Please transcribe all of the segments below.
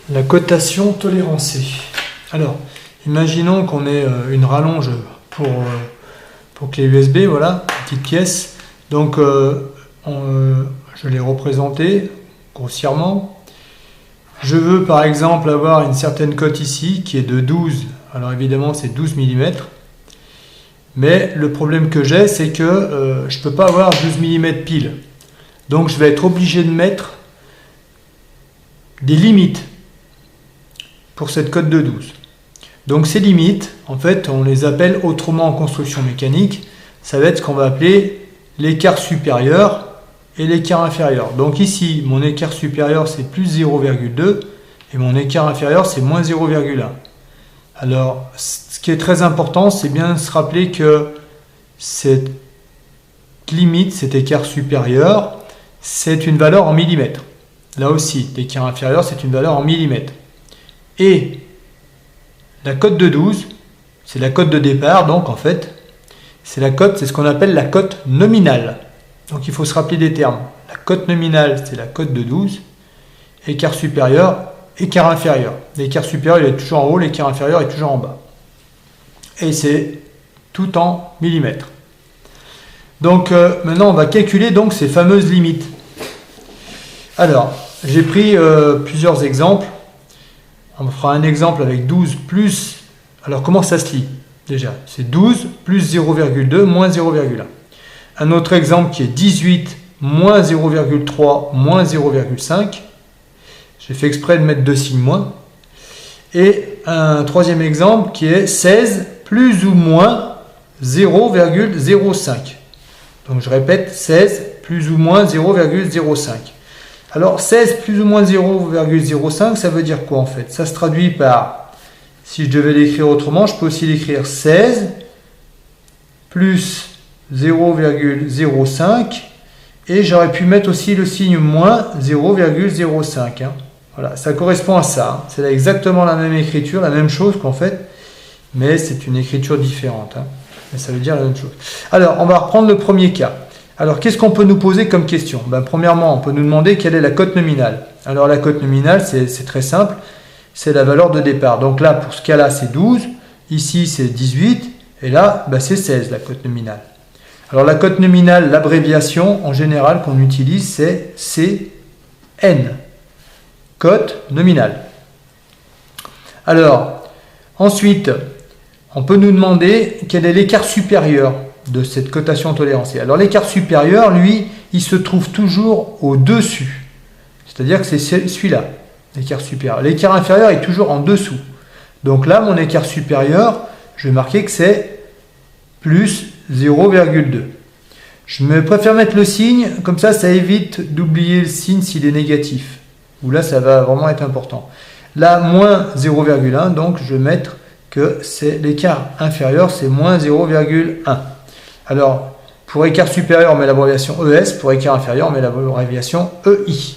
La cotation tolérancée. Alors, imaginons qu'on ait une rallonge pour clé USB, voilà, petite pièce. Donc, je l'ai représenté grossièrement. Je veux par exemple avoir une certaine cote ici qui est de 12. Alors évidemment, c'est 12 mm. Mais le problème que j'ai, c'est que je ne peux pas avoir 12 mm pile. Donc, je vais être obligé de mettre des limites pour cette cote de 12. Donc ces limites, en fait, on les appelle autrement en construction mécanique, ça va être ce qu'on va appeler l'écart supérieur et l'écart inférieur. Donc ici, mon écart supérieur c'est plus 0,2 et mon écart inférieur c'est moins 0,1. Alors, ce qui est très important, c'est bien de se rappeler que cette limite, cet écart supérieur, c'est une valeur en millimètres. Là aussi, l'écart inférieur, c'est une valeur en millimètres. Et la cote de 12, c'est la cote de départ, donc en fait, c'est ce qu'on appelle la cote nominale. Donc il faut se rappeler des termes. La cote nominale, c'est la cote de 12. Écart supérieur, écart inférieur. L'écart supérieur, il est toujours en haut, l'écart inférieur est toujours en bas. Et c'est tout en millimètres. Donc maintenant, on va calculer donc ces fameuses limites. Alors, j'ai pris plusieurs exemples. On fera un exemple avec 12 plus... Alors, comment ça se lit déjà? C'est 12 plus 0,2 moins 0,1. Un autre exemple qui est 18 moins 0,3 moins 0,5. J'ai fait exprès de mettre deux signes moins. Et un troisième exemple qui est 16 plus ou moins 0,05. Donc, je répète, 16 plus ou moins 0,05. Alors, 16 plus ou moins 0,05, ça veut dire quoi en fait? Ça se traduit par, si je devais l'écrire autrement, je peux aussi l'écrire 16 plus 0,05 et j'aurais pu mettre aussi le signe moins 0,05. Voilà, ça correspond à ça. C'est exactement la même écriture, la même chose qu'en fait, mais c'est une écriture différente. Mais ça veut dire la même chose. Alors, on va reprendre le premier cas. Alors, qu'est-ce qu'on peut nous poser comme question? Premièrement, on peut nous demander quelle est la cote nominale. Alors, la cote nominale, c'est très simple. C'est la valeur de départ. Donc là, pour ce cas-là, c'est 12. Ici, c'est 18. Et là, c'est 16, la cote nominale. Alors, la cote nominale, l'abréviation, en général, qu'on utilise, c'est CN. Cote nominale. Alors, ensuite, on peut nous demander quel est l'écart supérieur de cette cotation tolérancée. Alors l'écart supérieur, lui, il se trouve toujours au-dessus. C'est-à-dire que c'est celui-là, l'écart supérieur. L'écart inférieur est toujours en dessous. Donc là, mon écart supérieur, je vais marquer que c'est plus 0,2. Je préfère mettre le signe, comme ça évite d'oublier le signe s'il est négatif. Ou là, ça va vraiment être important. Là, moins 0,1, donc je vais mettre que c'est l'écart inférieur, c'est moins 0,1. Alors, pour écart supérieur, on met l'abréviation ES. Pour écart inférieur, on met l'abréviation EI.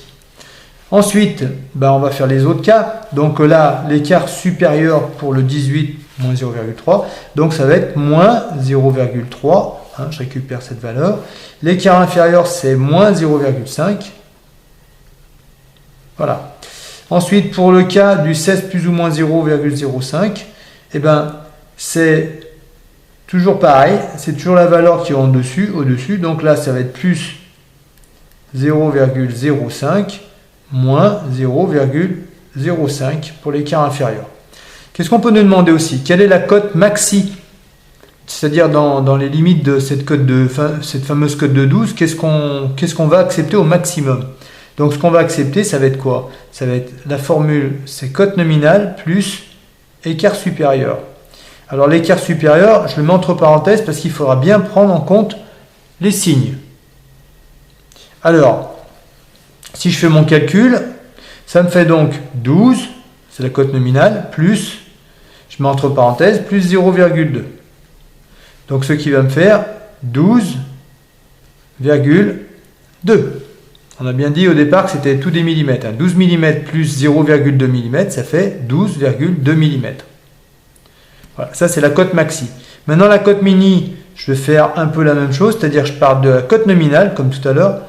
Ensuite, on va faire les autres cas. Donc là, l'écart supérieur pour le 18, moins 0,3. Donc ça va être moins 0,3. Je récupère cette valeur. L'écart inférieur, c'est moins 0,5. Voilà. Ensuite, pour le cas du 16 plus ou moins 0,05, c'est toujours pareil, c'est toujours la valeur qui est au-dessus. Donc là, ça va être plus 0,05 moins 0,05 pour l'écart inférieur. Qu'est-ce qu'on peut nous demander aussi? Quelle est la cote maxi? C'est-à-dire dans les limites de cette fameuse cote de 12, qu'est-ce qu'on va accepter au maximum? Donc ce qu'on va accepter, ça va être quoi? Ça va être la formule, c'est cote nominale plus écart supérieur. Alors l'écart supérieur, je le mets entre parenthèses parce qu'il faudra bien prendre en compte les signes. Alors, si je fais mon calcul, ça me fait donc 12, c'est la cote nominale, plus, je mets entre parenthèses, plus 0,2. Donc ce qui va me faire 12,2. On a bien dit au départ que c'était tout des millimètres. 12 mm plus 0,2 mm, ça fait 12,2 mm. Voilà, ça c'est la cote maxi. Maintenant la cote mini, je vais faire un peu la même chose, c'est-à-dire je pars de la cote nominale, comme tout à l'heure.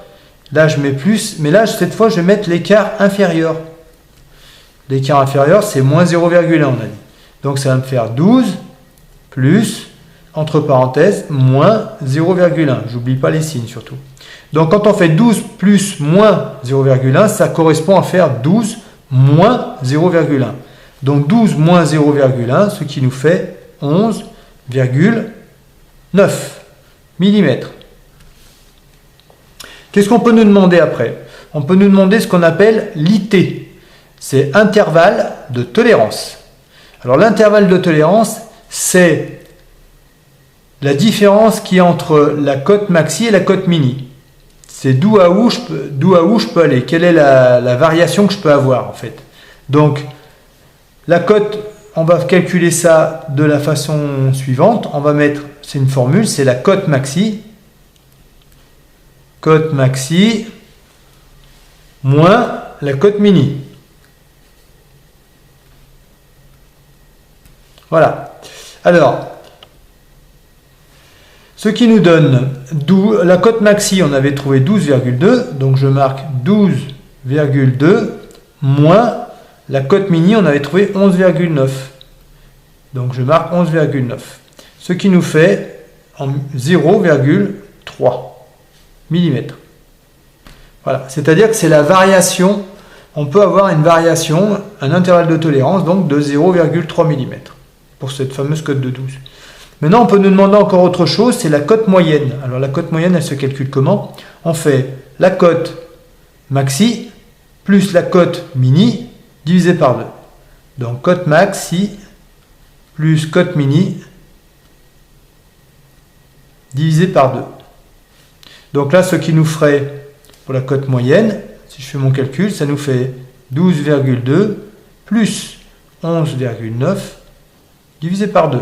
Là je mets plus, mais là cette fois je vais mettre l'écart inférieur. L'écart inférieur, c'est moins 0,1, on a dit. Donc ça va me faire 12 plus, entre parenthèses, moins 0,1. J'oublie pas les signes surtout. Donc quand on fait 12 plus moins 0,1, ça correspond à faire 12 moins 0,1. Donc 12 moins 0,1, ce qui nous fait 11,9 mm. Qu'est-ce qu'on peut nous demander après? On peut nous demander ce qu'on appelle l'IT. C'est intervalle de tolérance. Alors l'intervalle de tolérance, c'est la différence qui est entre la cote maxi et la cote mini. C'est d'où à où je peux aller. Quelle est la variation que je peux avoir en fait. Donc la cote, on va calculer ça de la façon suivante. On va mettre, c'est une formule, c'est la cote maxi. Cote maxi moins la cote mini. Voilà. Alors, ce qui nous donne la cote maxi, on avait trouvé 12,2, donc je marque 12,2 moins la cote mini, on avait trouvé 11,9. Donc je marque 11,9. Ce qui nous fait 0,3 mm. Voilà. C'est-à-dire que c'est la variation, on peut avoir une variation, un intervalle de tolérance donc de 0,3 mm pour cette fameuse cote de 12. Maintenant, on peut nous demander encore autre chose, c'est la cote moyenne. Alors la cote moyenne, elle se calcule comment? On fait la cote maxi plus la cote mini divisé par 2. Donc cote maxi plus cote mini divisé par 2. Donc là, ce qui nous ferait pour la cote moyenne, si je fais mon calcul, ça nous fait 12,2 plus 11,9 divisé par 2.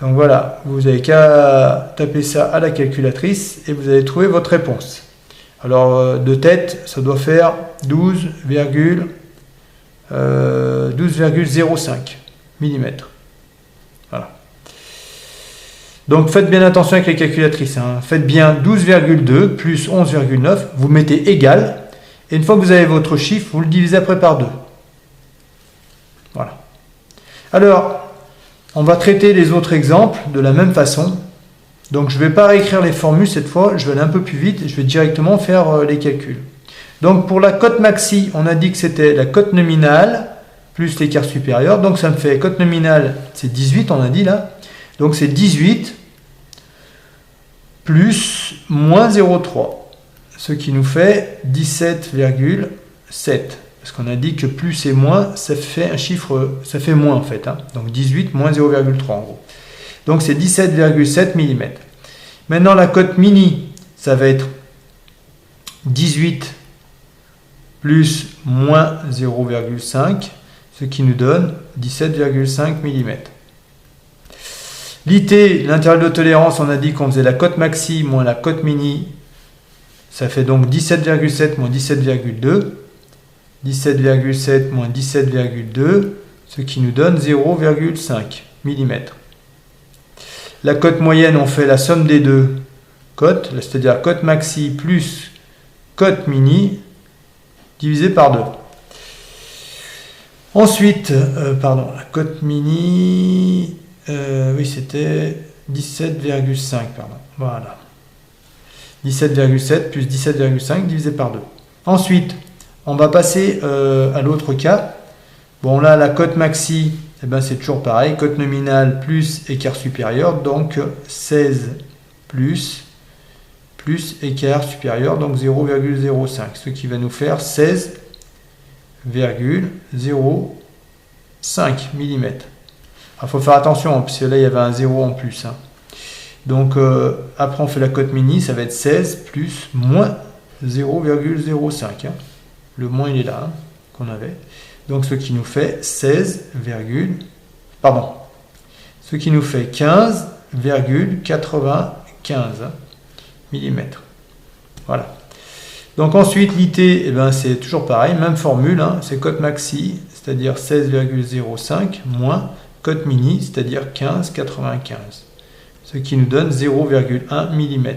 Donc voilà, vous n'avez qu'à taper ça à la calculatrice et vous allez trouver votre réponse. Alors de tête, ça doit faire 12,05 mm. Voilà. Donc faites bien attention avec les calculatrices. Hein. Faites bien 12,2 plus 11,9, vous mettez égal. Et une fois que vous avez votre chiffre, vous le divisez après par 2. Voilà. Alors, on va traiter les autres exemples de la même façon. Donc, je ne vais pas réécrire les formules cette fois, je vais aller un peu plus vite et je vais directement faire les calculs. Donc, pour la cote maxi, on a dit que c'était la cote nominale plus l'écart supérieur. Donc, ça me fait cote nominale, c'est 18, on a dit là. Donc, c'est 18 plus moins 0,3, ce qui nous fait 17,7. Parce qu'on a dit que plus et moins, ça fait un chiffre, ça fait moins en fait. Hein. Donc 18 moins 0,3 en gros. Donc c'est 17,7 mm. Maintenant la cote mini, ça va être 18 plus moins 0,5, ce qui nous donne 17,5 mm. L'IT, l'intervalle de tolérance, on a dit qu'on faisait la cote maxi moins la cote mini. Ça fait donc 17,7 moins 17,2. 17,7 moins 17,2, ce qui nous donne 0,5 mm. La cote moyenne, on fait la somme des deux cotes, c'est-à-dire cote maxi plus cote mini, divisé par 2. Ensuite, la cote mini, oui, c'était 17,5, voilà. 17,7 plus 17,5 divisé par 2. Ensuite, on va passer à l'autre cas. Bon, là, la cote maxi, eh ben, c'est toujours pareil. Cote nominale plus écart supérieur, donc 16 plus écart supérieur, donc 0,05. Ce qui va nous faire 16,05 mm. Il faut faire attention, parce que là, il y avait un 0 en plus. Hein. Donc, après, on fait la cote mini, ça va être 16 plus moins 0,05. Hein. Le moins, il est là, hein, qu'on avait. Donc, ce qui nous fait 15,95. Mm. Voilà. Donc, ensuite, l'IT, eh ben, c'est toujours pareil, même formule, hein, c'est cote maxi, c'est-à-dire 16,05, moins cote mini, c'est-à-dire 15,95. Ce qui nous donne 0,1 mm.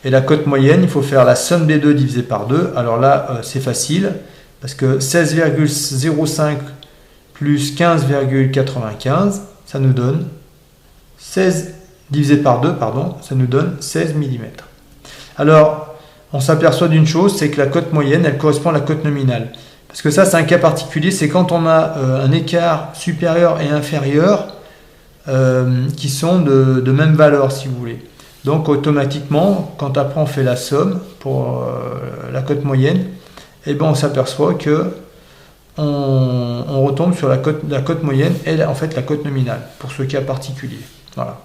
Et la cote moyenne, il faut faire la somme des deux divisé par 2. Alors là, c'est facile, parce que 16,05 plus 15,95, ça nous donne 16 divisé par 2, pardon, ça nous donne 16 mm. Alors, on s'aperçoit d'une chose, c'est que la cote moyenne, elle correspond à la cote nominale. Parce que ça, c'est un cas particulier, c'est quand on a un écart supérieur et inférieur qui sont de même valeur, si vous voulez. Donc, automatiquement, quand après on fait la somme pour la cote moyenne, eh ben, on s'aperçoit que on retombe sur la cote moyenne et en fait la cote nominale, pour ce cas particulier. Voilà.